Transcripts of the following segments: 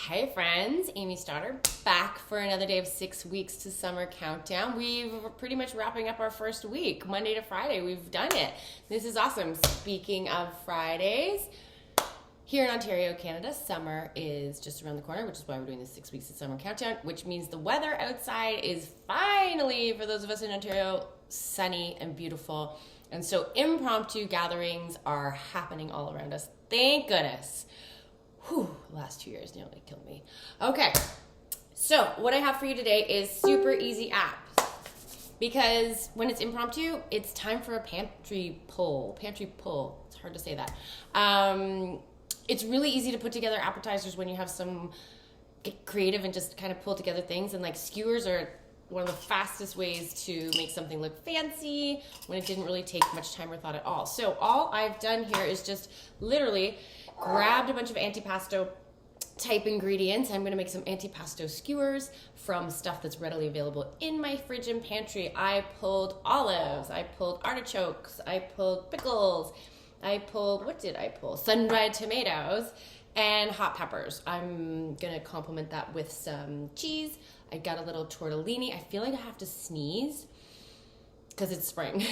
Hey friends, Amy Stoddard back for another day of 6 weeks to summer countdown. We're pretty much wrapping up our first week, Monday to Friday. We've done it. This is awesome. Speaking of Fridays, here in Ontario, Canada, summer is just around the corner, which is why we're doing this 6 weeks of summer countdown, which means the weather outside is finally, for those of us in Ontario, sunny and beautiful. And so impromptu gatherings are happening all around us. Thank goodness. Whew, the last 2 years nearly killed me. Okay, so what I have for you today is super easy apps. Because when it's impromptu, it's time for a pantry pull. Pantry pull, it's hard to say that. It's really easy to put together appetizers when you have get creative and just kind of pull together things. And like skewers are one of the fastest ways to make something look fancy when it didn't really take much time or thought at all. So all I've done here is just literally grabbed a bunch of antipasto type ingredients. I'm gonna make some antipasto skewers from stuff that's readily available in my fridge and pantry. I pulled olives, I pulled artichokes, I pulled pickles, what did I pull? Sun-dried tomatoes and hot peppers. I'm gonna complement that with some cheese. I got a little tortellini. I feel like I have to sneeze because it's spring.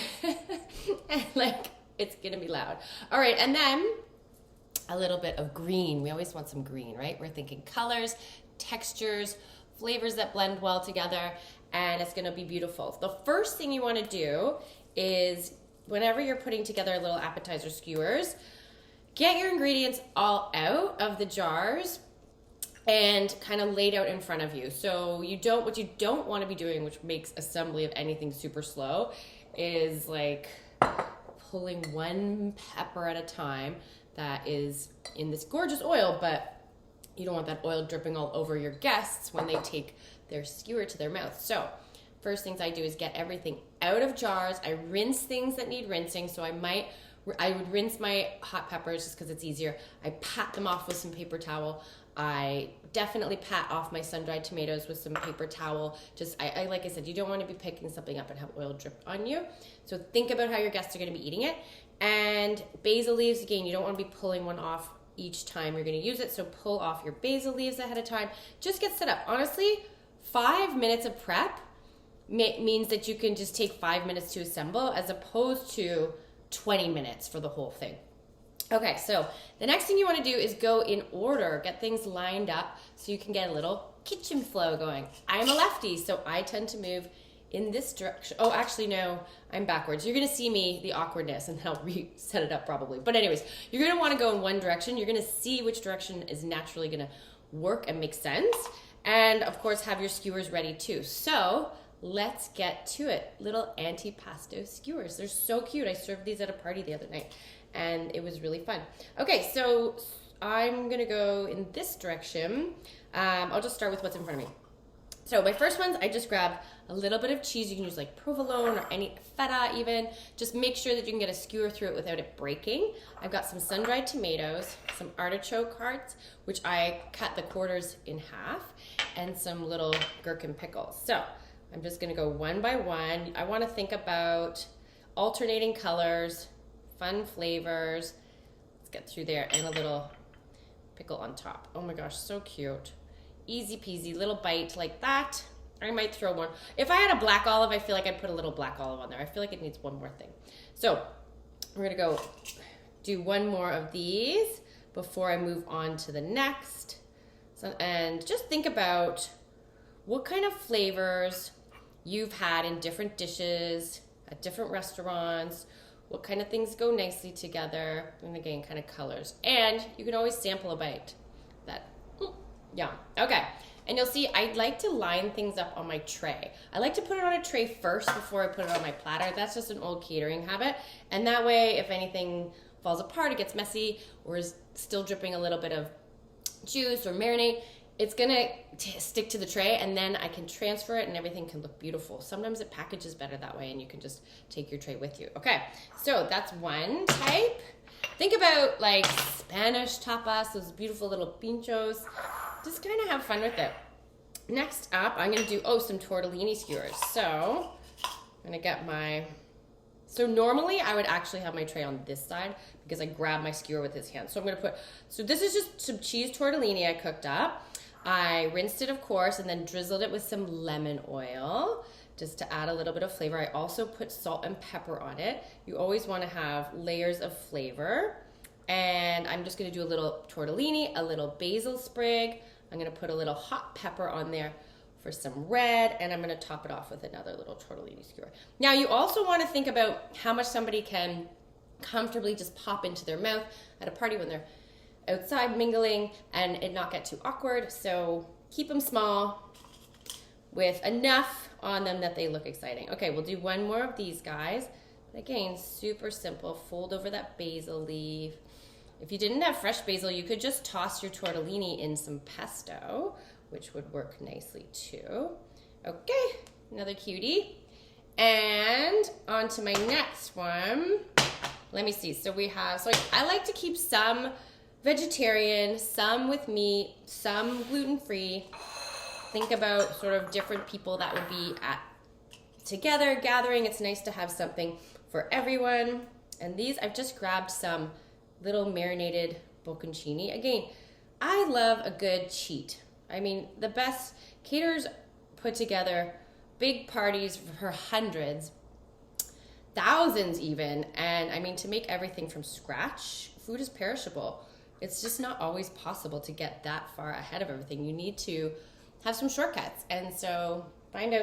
And like, it's gonna be loud. All right, and then a little bit of green. We always want some green, right? We're thinking colors, textures, flavors that blend well together, and it's gonna be beautiful. The first thing you wanna do is, whenever you're putting together little appetizer skewers, get your ingredients all out of the jars and kind of laid out in front of you. So what you don't wanna be doing, which makes assembly of anything super slow, is like pulling one pepper at a time that is in this gorgeous oil, but you don't want that oil dripping all over your guests when they take their skewer to their mouth. So first things I do is get everything out of jars. I rinse things that need rinsing. So I would rinse my hot peppers just because it's easier. I pat them off with some paper towel. I definitely pat off my sun-dried tomatoes with some paper towel. I like I said, you don't want to be picking something up and have oil drip on you. So think about how your guests are going to be eating it. And basil leaves, again, you don't want to be pulling one off each time you're going to use it. So pull off your basil leaves ahead of time. Just get set up. Honestly, 5 minutes of prep means that you can just take 5 minutes to assemble as opposed to 20 minutes for the whole thing. Okay, so the next thing you want to do is go in order, get things lined up so you can get a little kitchen flow going. I'm a lefty, so I tend to move in this direction. Oh, actually, no, I'm backwards. You're going to see the awkwardness, and I'll reset it up probably. But anyways, you're going to want to go in one direction. You're going to see which direction is naturally going to work and make sense. And, of course, have your skewers ready, too. So let's get to it. Little antipasto skewers. They're so cute. I served these at a party the other night, and it was really fun. Okay, so I'm going to go in this direction. I'll just start with what's in front of me. So my first ones, I just grabbed a little bit of cheese. You can use like provolone or any feta even. Just make sure that you can get a skewer through it without it breaking. I've got some sun-dried tomatoes, some artichoke hearts, which I cut the quarters in half, and some little gherkin pickles. So I'm just gonna go one by one. I wanna think about alternating colors, fun flavors. Let's get through there, and a little pickle on top. Oh my gosh, so cute. Easy peasy, little bite like that. I might throw one. If I had a black olive, I feel like I'd put a little black olive on there. I feel like it needs one more thing. So we're gonna go do one more of these before I move on to the next. And just think about what kind of flavors you've had in different dishes at different restaurants, what kind of things go nicely together, and again, kind of colors. And you can always sample a bite. Yum. Okay. And you'll see I like to line things up on my tray. I like to put it on a tray first before I put it on my platter. That's just an old catering habit. And that way, if anything falls apart, it gets messy, or is still dripping a little bit of juice or marinade, it's gonna stick to the tray, and then I can transfer it and everything can look beautiful. Sometimes it packages better that way, and you can just take your tray with you. Okay, so that's one type. Think about like Spanish tapas, those beautiful little pinchos. Just kind of have fun with it. Next up, I'm gonna do, some tortellini skewers. So I'm gonna get so normally I would actually have my tray on this side because I grabbed my skewer with his hand. So I'm gonna so this is just some cheese tortellini I cooked up. I rinsed it, of course, and then drizzled it with some lemon oil just to add a little bit of flavor. I also put salt and pepper on it. You always want to have layers of flavor. And I'm just going to do a little tortellini, a little basil sprig. I'm going to put a little hot pepper on there for some red, and I'm going to top it off with another little tortellini skewer. Now, you also want to think about how much somebody can comfortably just pop into their mouth at a party when they're outside mingling and it not get too awkward. So keep them small with enough on them that they look exciting. Okay, we'll do one more of these guys. Again, super simple. Fold over that basil leaf. If you didn't have fresh basil, you could just toss your tortellini in some pesto, which would work nicely too. Okay, another cutie. And on to my next one. Let me see. So I like to keep some vegetarian, some with meat, some gluten-free. Think about sort of different people that would be together gathering. It's nice to have something for everyone. And these, I've just grabbed some little marinated bocconcini. Again, I love a good cheat. I mean, the best caterers put together big parties for hundreds, thousands even. And I mean, to make everything from scratch, food is perishable. It's just not always possible to get that far ahead of everything. You need to have some shortcuts. And so find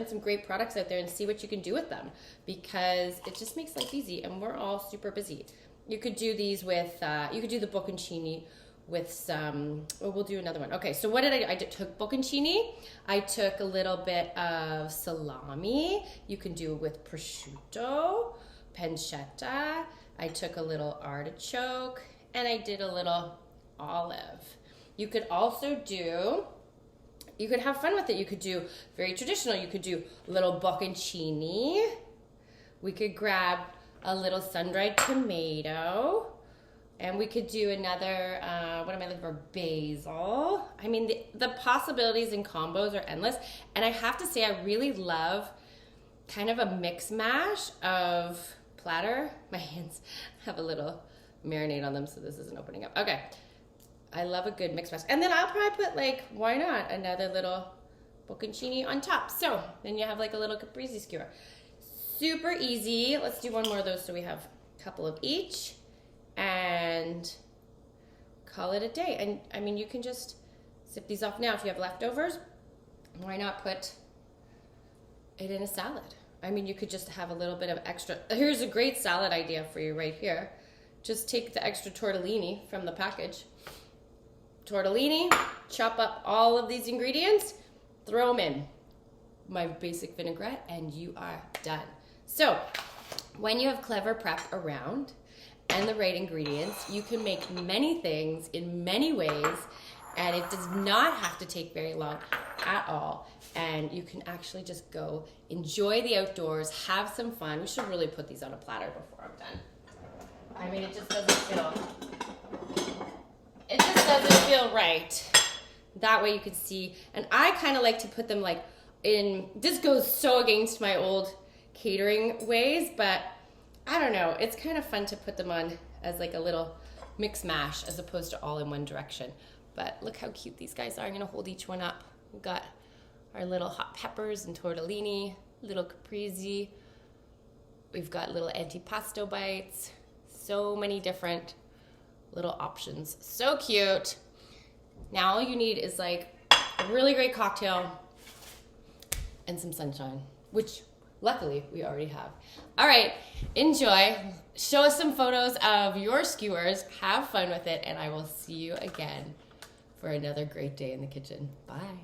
some great products out there and see what you can do with them, because it just makes life easy and we're all super busy. You could do these with, you could do the bocconcini with some, we'll do another one. Okay, so what did I do? I took bocconcini, I took a little bit of salami, you can do it with prosciutto, pancetta, I took a little artichoke, and I did a little olive. You could also you could have fun with it. You could do very traditional. You could do a little bocconcini. We could grab a little sun-dried tomato. And we could do another, what am I looking for? Basil. I mean, the possibilities and combos are endless. And I have to say, I really love kind of a mix mash of platter. My hands have a little marinade on them, so this isn't opening up. Okay. I love a good mixed mash. And then I'll probably put, like, why not, another little bocconcini on top. So then you have like a little caprese skewer. Super easy. Let's do one more of those so we have a couple of each. And call it a day. And I mean, you can just sip these off now if you have leftovers. Why not put it in a salad? I mean, you could just have a little bit of extra. Here's a great salad idea for you right here. Just take the extra tortellini from the package. Tortellini, chop up all of these ingredients, throw them in my basic vinaigrette, and you are done. So when you have clever prep around and the right ingredients, you can make many things in many ways, and it does not have to take very long at all. And you can actually just go enjoy the outdoors, have some fun. We should really put these on a platter before I'm done. I mean, it just doesn't feel right. That way you could see. And I kind of like to put them like in, this goes so against my old catering ways, but I don't know. It's kind of fun to put them on as like a little mix mash as opposed to all in one direction. But look how cute these guys are. I'm going to hold each one up. We've got our little hot peppers and tortellini, little caprese. We've got little antipasto bites. So many different little options. So cute. Now all you need is like a really great cocktail and some sunshine, which luckily we already have. All right, enjoy. Show us some photos of your skewers. Have fun with it, and I will see you again for another great day in the kitchen. Bye.